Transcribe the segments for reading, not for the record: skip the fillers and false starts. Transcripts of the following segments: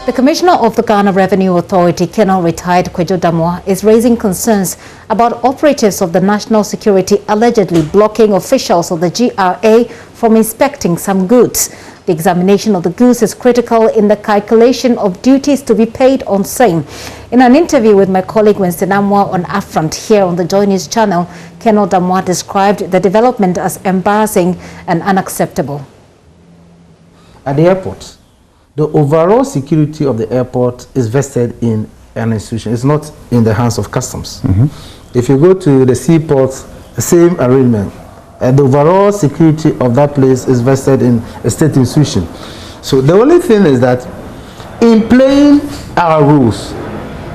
The Commissioner of the Ghana Revenue Authority, Colonel Retired Kwadwo Damoah, is raising concerns about operatives of the national security allegedly blocking officials of the GRA from inspecting some goods. The examination of the goods is critical in the calculation of duties to be paid on same. In an interview with my colleague Winston Amwa on Affront here on the Joy News channel, Colonel Damoah described the development as embarrassing and unacceptable. At the airport, the overall security of the airport is vested in an institution. It's not in the hands of customs. If you go to the seaports, the same arrangement. The overall security of that place is vested in a state institution. So the only thing is that in playing our rules,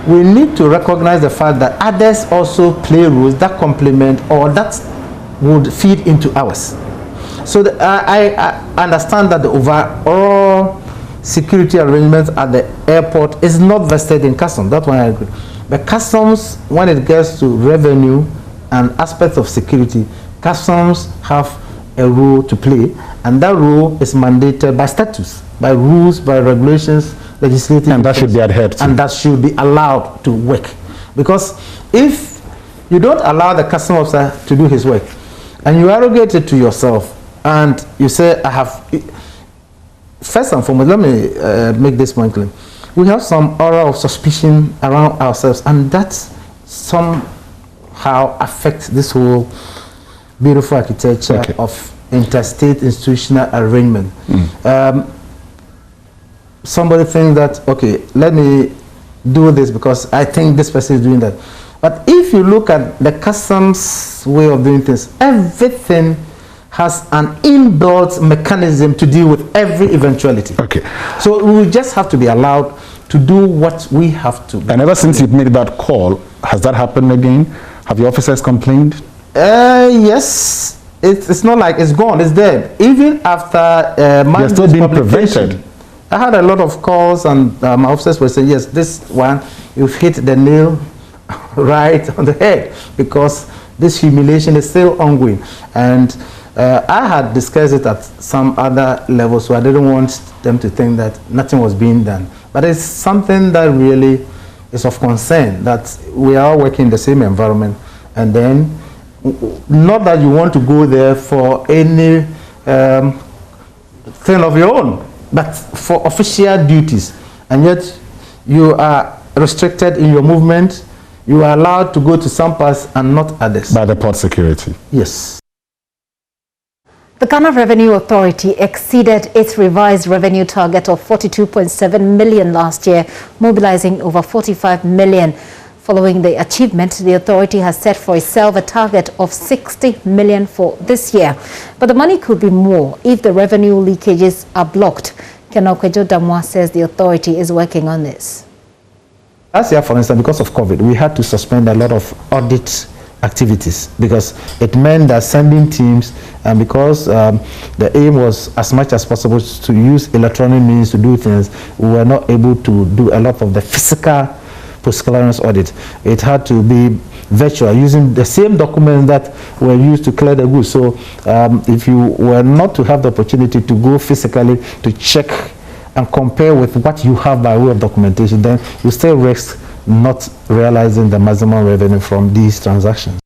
we need to recognize the fact that others also play rules that complement or that would feed into ours. So I understand that the overall security arrangements at the airport is not vested in customs. That's why I agree. But customs, when it gets to revenue and aspects of security, customs have a role to play, and that role is mandated by statutes, by rules, by regulations, legislative, and that should be adhered to, and that should be allowed to work. Because if you don't allow the customs officer to do his work, and you arrogate it to yourself, and you say, I have. First and foremost, let me make this point clear. We have some aura of suspicion around ourselves, and that somehow affects this whole beautiful architecture of interstate institutional arrangement. Somebody thinks that, okay, let me do this because I think this person is doing that. But if you look at the customs way of doing things, everything has an inbuilt mechanism to deal with every eventuality. So we just have to be allowed to do what we have to. And ever since you've made that call, has that happened again? Have your officers complained? Yes. It's not like it's gone, it's dead. Even after you're still being prevented. I had a lot of calls, and my officers were saying, yes, this one, you've hit the nail right on the head, because this humiliation is still ongoing. And I had discussed it at some other level, so I didn't want them to think that nothing was being done. But it's something that really is of concern, that we are working in the same environment, and then not that you want to go there for any thing of your own, but for official duties, and yet you are restricted in your movement. You are allowed to go to some parts and not others. By the port security? Yes. The Ghana Revenue Authority exceeded its revised revenue target of 42.7 million last year, mobilizing over 45 million. Following the achievement, the authority has set for itself a target of 60 million for this year. But the money could be more if the revenue leakages are blocked. Colonel Kwadwo Damoah says the authority is working on this. Last year, for instance, because of COVID, we had to suspend a lot of audit activities, because it meant that sending teams, and because the aim was as much as possible to use electronic means to do things, we were not able to do a lot of the physical post-clearance audit. It had to be virtual, using the same documents that were used to clear the goods. So if you were not to have the opportunity to go physically to check and compare with what you have by way of documentation, then you still risk not realizing the maximum revenue from these transactions.